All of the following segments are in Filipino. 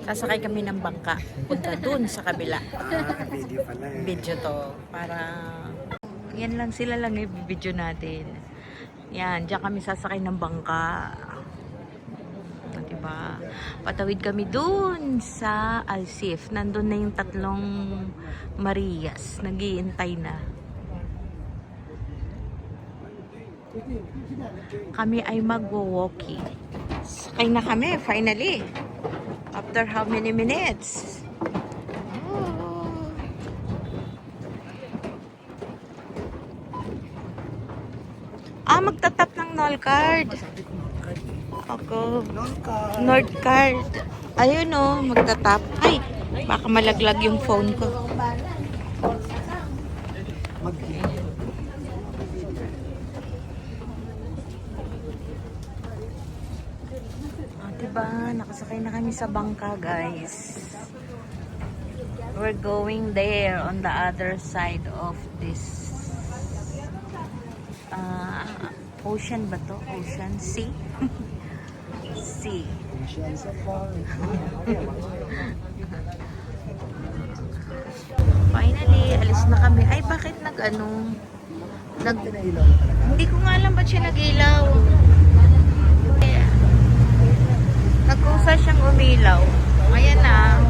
Sasakay kami ng bangka. Punta dun sa kabila. Video pala eh. Video to. Para... Yan lang sila lang yung video natin. Yan. Diyan kami sasakay ng bangka. Diba? Patawid kami dun sa Alsif. Nandun na yung tatlong Marias. Nag-iintay na. Kami ay magwo-walkie. Sakay na kami, finally. After how many minutes? Magtatap ng Nol card. Ako. Nord card. Ayun o, magtatap. Ay, baka malaglag yung phone ko. Diba, nakasakay na kami sa bangka, guys. We're going there on the other side of this ocean ba to? Ocean? Sea? Sea. Ocean Safari. Finally, alis na kami. Ay, bakit hindi ko nga alam ba't siya nag-ilaw. Nagkusa siyang umilaw. Ayan na.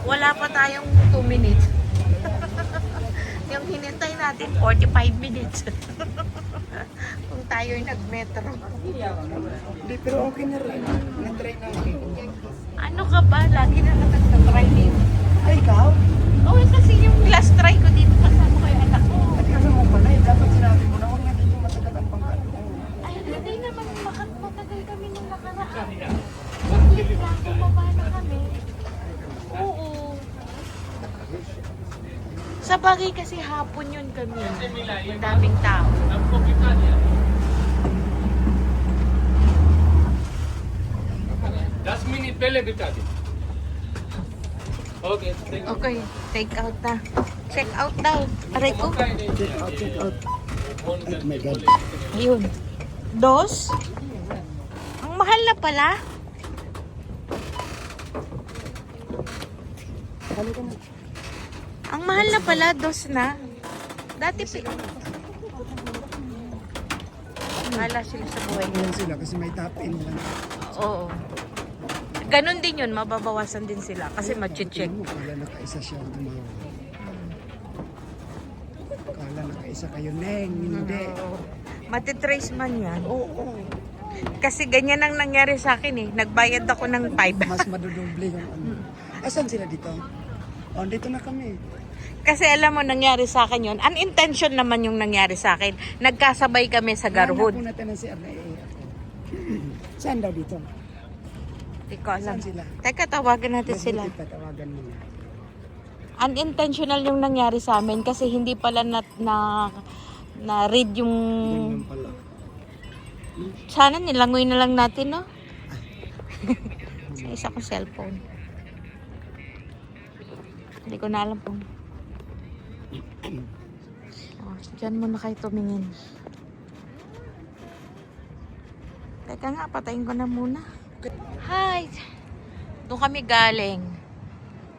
Wala pa tayong 2 minutes. Yung hinintay natin, 45 minutes. Kung tayo'y nag-metro. Hindi, pero okay na rin. Na-try namin. Ano ka ba? Lagi na nag-try dito. Ay, ikaw? Oo, kasi yung last try ko dito kasama ko yung anak ko. At kasama mo pala, dapat sinabi mo na huwag natin yung matagal ang pangkat. Ay, hindi naman matagal kami nung nakaraan. Complete lang, bumaba na kami. Oo. Sa bagay kasi hapon yun kami. Daming tao. दस मिनट पहले बिता दी okay Okay, take out na. Check out daw. Aray ko. Check out. Oh my God. Ayun. Dos? Ang mahal na pala. Kali ka na. Ang mahal na pala, dos na. Dati Mahala sila sa buhay nila. Yan sila kasi may top-in lang. Oo. Ganon din yun, mababawasan din sila kasi mag-check. Kala nakaisa siya tumawa. Kala nakaisa kayo, Neng. Hindi. Matitrace man yan. Oo. Kasi ganyan ang nangyari sa akin eh. Nagbayad ako ng 5. Mas madudoble yung ano. Asan sila dito? Oh, dito na kami. Kasi alam mo, nangyari sa akin yun. Unintention naman yung nangyari sa akin. Nagkasabay kami sa Garhood. Hanap po natin ang si Arna. Saan daw dito? Hindi ko alam. Saan sila? Teka, tawagan natin Mas sila. buti pa, tawagan mo na. Unintentional yung nangyari sa amin kasi hindi pala na-read yung... Ganun pala. Sana nilangoy na lang natin, no? Sa isa kong cellphone. Hindi ko na alam kung... Oh, Diyan muna kayo tumingin. Teka nga, patayin ko na muna. Hi! Doon kami galing.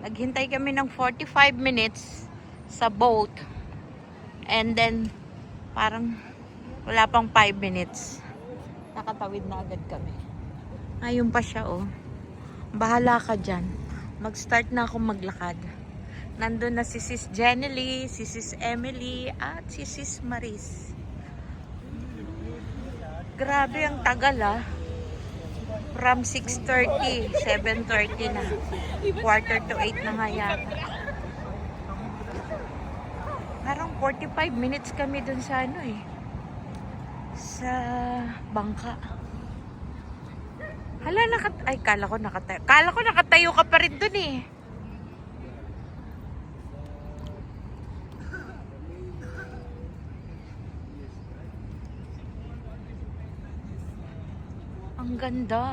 Naghintay kami ng 45 minutes sa boat. And then, parang wala pang 5 minutes. Nakatawid na agad kami. Ayun pa siya, oh. Bahala ka dyan. Mag-start na akong maglakad. Nandun na si Sis Jenny Lee, si Sis Emily, at si Sis Maris. Grabe ang tagal, ah. From 6:30, 7:30 na. Quarter to 8 na nga yata. Parang 45 minutes kami dun sa ano eh. Sa bangka. Hala, kala ko nakatayo. Kala ko nakatayo ka pa rin dun eh. Ang ganda.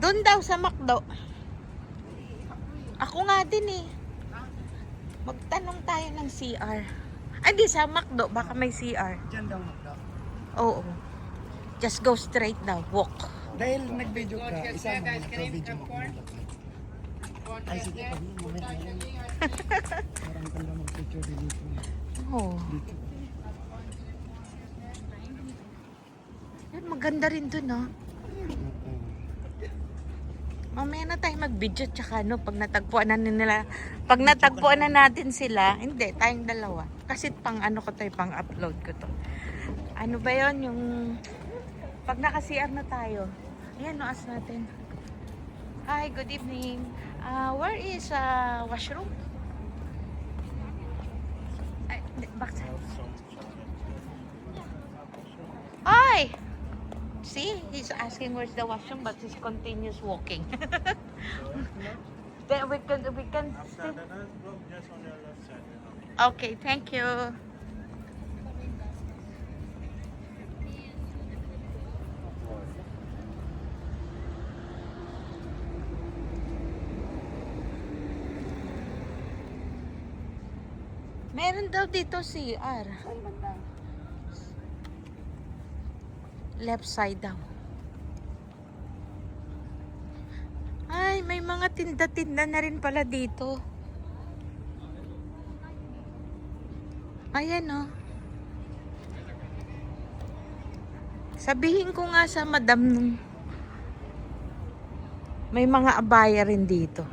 Doon daw sa McDo. Ako nga din eh. Magtanong tayo ng CR. Ay, di sa McDo. Baka may CR. Diyan daw magda. Oo. Just go straight daw. Walk. Dahil nag-video ka, isa mo nag-video mo kung nalakad. Ay, sige, pag moment na yan. Parang ganda mag-picture din dito. Oo. Dito. Yan, maganda rin dun, no? Mamaya na tayo mag-video tsaka no, pag natagpuan na nila, pag natagpuan na natin sila, hindi, tayong dalawa. Kasi pang ano ko tayo, pang upload ko to. Ano ba yon yung, pag naka-CR na tayo, ayan, noas natin. Hi, good evening. Where is washroom? Ay, backside. Hi! See, he's asking where's the washroom, but he's continuous walking. Then we can still... Okay, thank you. Meron daw dito CR. Left side daw. Ay, may mga tinda-tinda na rin pala dito. Ayan, oh. Sabihin ko nga sa madam nung may mga abaya rin dito.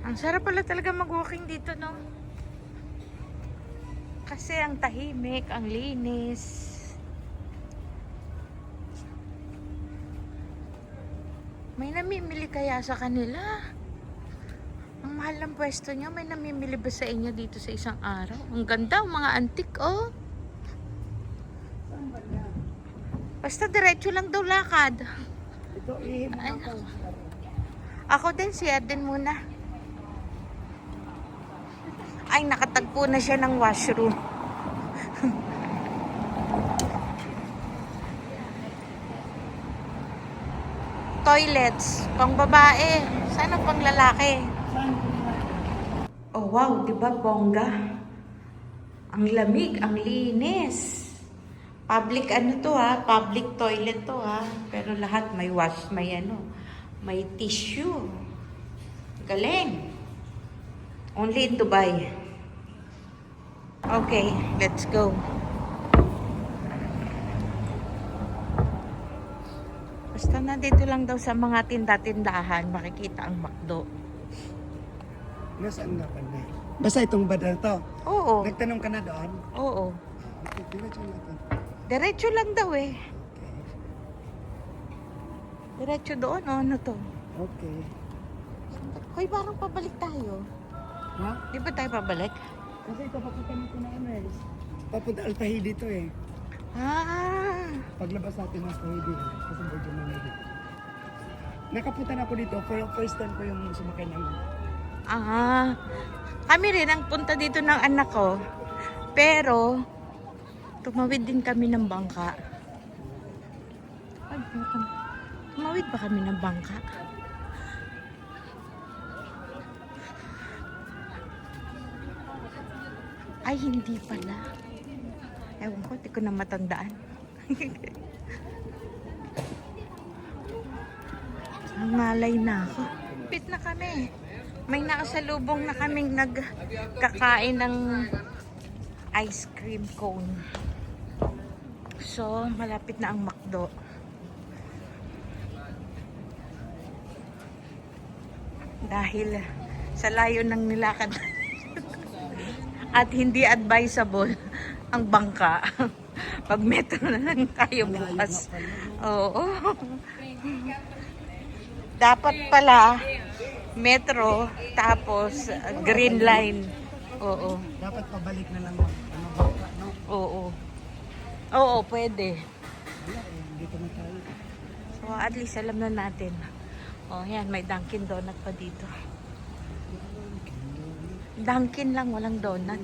Ang sarap pala talaga mag-walking dito, no? Kasi ang tahimik, ang linis. May namimili kaya sa kanila? Ang mahal ng pwesto niya, may namimili ba sa inyo dito sa isang araw? Ang ganda, ang mga antik, oh. Basta diretso lang daw lakad. Ito, ihim Ay, ako. ako din, siya din muna. Ay, nakatagpo na siya ng washroom. Toilets, pang babae. Sana pang lalaki. Oh, wow, di ba bongga? Ang lamig, ang linis. Public ano to ha, public toilet to ha. Pero lahat may wash, may ano, may tissue. Galing. Only in Dubai. Okay, let's go. Basta na dito lang daw sa mga tinda-tindahan, makikita ang McDo. Nasaan na pa na? Basta itong badal to. Oo, Nagtanong ka na doon? oo. Okay, diretso na to. Diretso lang daw eh. Diretso doon, o ano to? Okay. Hoy, parang pabalik tayo. Ha? Di ba tayo pabalik? Kasi papapunta nito na Amels. Papunta Alpahidi to eh. Ah, Paglabas natin ng Alpahidi. Kasi medyo mamili. Nakapunta na ako dito. First time ko yung sumakay ng... kami rin ang punta dito ng anak ko. Pero, tumawid din kami ng bangka. Ay, tumawid ba kami ng bangka? Ay, hindi pala. Ewan ko, di ko na matandaan. Nangalay na ako. Pit na kami. May nakasalubong na kaming nagkakain ng ice cream cone. So, malapit na ang McDo. Dahil sa layo ng nilakad at hindi advisable ang bangka. Pag metro na lang tayo bukas. Oo. Dapat pala metro tapos green line. Oo. Dapat pabalik na lang. Ano bangka, no? Oo. Oo, pwede. Wala eh. Dito na tayo. So at least alam na natin. Oh, yan, may Dunkin Donut pa dito. Dunkin lang, walang donut.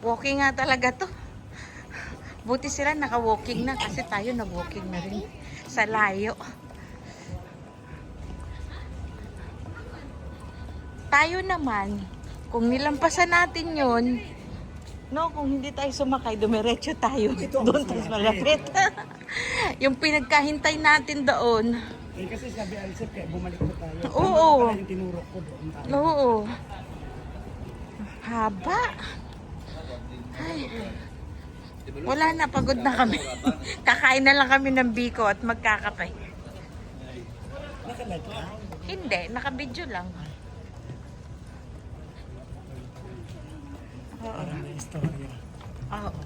Walking nga talaga to. Buti sila naka-walking na kasi tayo nag-walking na rin sa layo. Tayo naman, kung nilampasan natin yon, no, kung hindi tayo sumakay, dumiretso tayo. Doon tayo malapit. Yung pinagkahintay natin doon. Eh kasi sabi Alcep, kaya bumalik na tayo. Oo. Tama yung tinurok ko doon tayo. Oo. Haba. Ay. Wala na, pagod na kami. Kakain na lang kami ng biko at magkakape. Nakalag ka? Hindi, nakabidyo lang. Oo. Parang may istorya. Oo.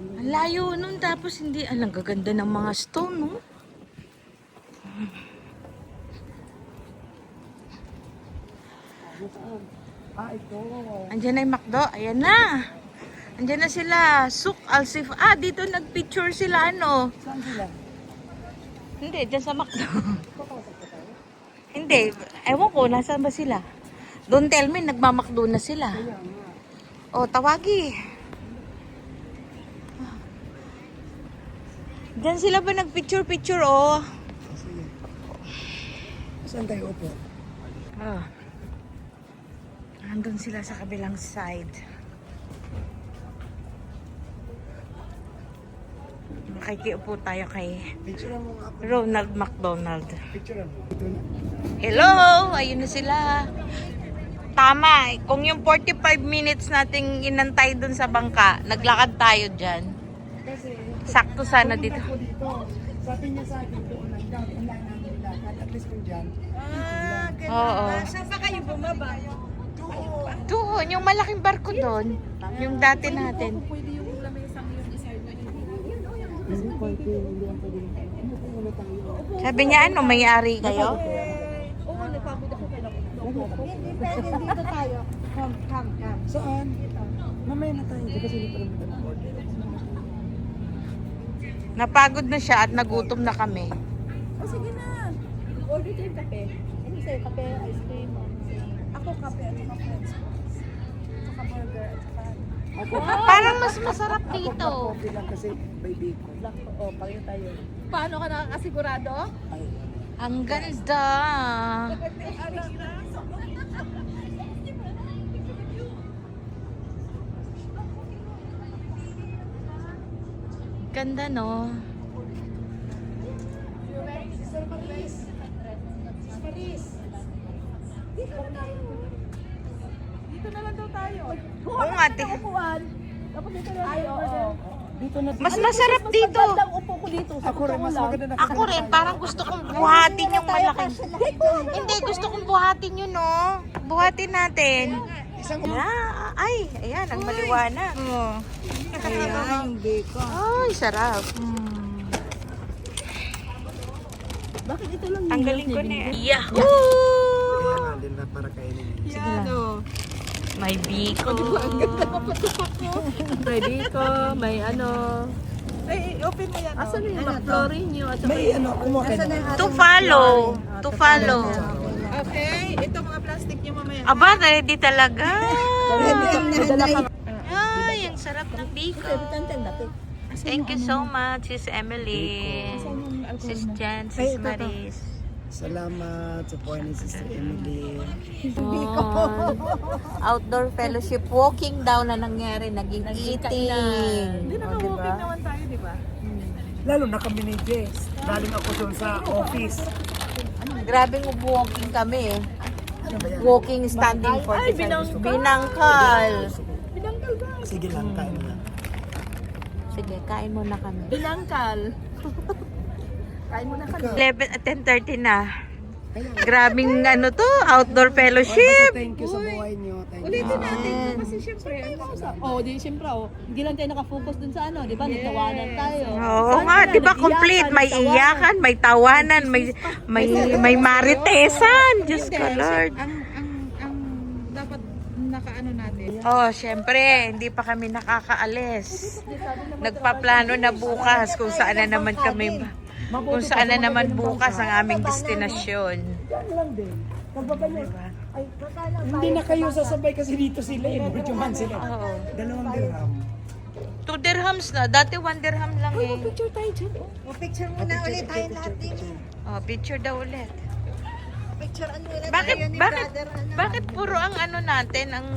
Ang layo nun, tapos hindi, alang gaganda ng mga stone, no? Ito. Andyan na yung McDo, ayan na. Andyan na sila, Souk Al-Sif. Dito nagpicture sila, ano? Saan sila? Hindi, dyan sa McDo. Papasok pa tayo? Hindi, ewan ko, nasaan ba sila? Don't tell me, nagmamakdo na sila. Kaya nga. O, tawagi. Diyan sila ba nagpicture-picture, oh? Sige. Saan tayo upo? Ah. Nandun sila sa kabilang side. Makikiupo tayo kay Picture mo nga ako. Ronald McDonald. Picture mo. Ito na. Hello! Ayun na sila. Tama, kung yung 45 minutes nating inantay dun sa bangka, naglakad tayo dyan. Kasi, Sakto sana dito. Ako dito. Sabi niya sa akin, doon lang daw. Wala namin lakad. At least kung dyan. Oo. Saan ba kayo bumaba? Doon, yung malaking barko doon. Yung dati natin. Pwede yung lamesang yung design na yun. Hindi pwede. Hindi ang pwede. Ano po muna tayo? Sabi niya, ano, may-ari kayo? Oo, napagod ako kay Hindi pwede, dito tayo. Come. Saan? Mamaya na tayo. Kasi hindi pa naman tayo order. Napagod na siya at nagutom na kami. Oh, sige na. Order tayo yung kape. Ano sa'yo? Kape, ice cream. Ako kape, ano ka friends? Saka burger, at saka... Ako, Parang mas masarap dito. coffee lang kasi baby ko. Black, oh, pareho tayo. Paano ka nakakasigurado? Ay, Ang ganda. Ganda, no? Dito na lang daw tayo. Oo nga, te. Upuan. Dapat dito na tayo. dito na. Mas masarap dito. Magandang upo ko dito. Sa Ako rin, mas maganda na. Ako rin, parang gusto kong buhatin yung malaking. Hindi, gusto kong buhatin yun, no? Buhatin natin. Isang Ay, ayan, ang maliwanag. Oh. Ayan, yung bacon. Ay, sarap. Bakit ito lang Tanggalin ko na yan. Yahoo! kailangan din na para kainin. Yan, oh. May biko. May biko, may ano. Ay, open mo yan. Asan yung Ano to? McFlurry nyo? At May ano, kumuha ka Nasaan na na. yung To ating follow. To follow. Okay, ito mga plastic nyo mamaya. Aba, ready talaga. Dala ka. Ay, ang sarap ng biko. Thank you so much, Sis Emily. Sis Jan, Sis Maris. Salamat sa po ni Sister Emily. Outdoor fellowship walking daw na nangyari, naging eating. Hindi naka-walking naman tayo, di ba? Lalo na kami ni Jess. Galing ako doon sa office. Grabing walking kami. Ano ba yan? Walking standing 45 Binangkal. Sige lang, kain na. Sige, kain muna kami. Binangkal. Kain mo na ka. 10:30 na. Grabing ano to, outdoor fellowship. Thank you sa buhay niyo. Thank you. Ulitin natin ito kasi syempre. Di siyempre, hindi lang tayo nakafocus dun sa ano, di ba? Nagtawanan tayo. Oo nga, 'di ba complete, may iyakan, may tawanan, may maritesan. Diyos ko Lord. Ang dapat nakaano natin. Oh, syempre, hindi pa kami nakakaalis. Nagpaplano na bukas kung saan na naman kami bukas ang aming destinasyon. Hindi na kayo sasabay kasi dito sila eh. Burjuman sila. Oo. 2 dirham. 2 dirhams na, dati 1 dirham lang eh. Picture tayo dyan. O, picture muna ulit tayo lahat din. Oh, picture daw ulit. Picture ano ulit Bakit tayo ni bakit brother. Ano? bakit puro ang ano natin ang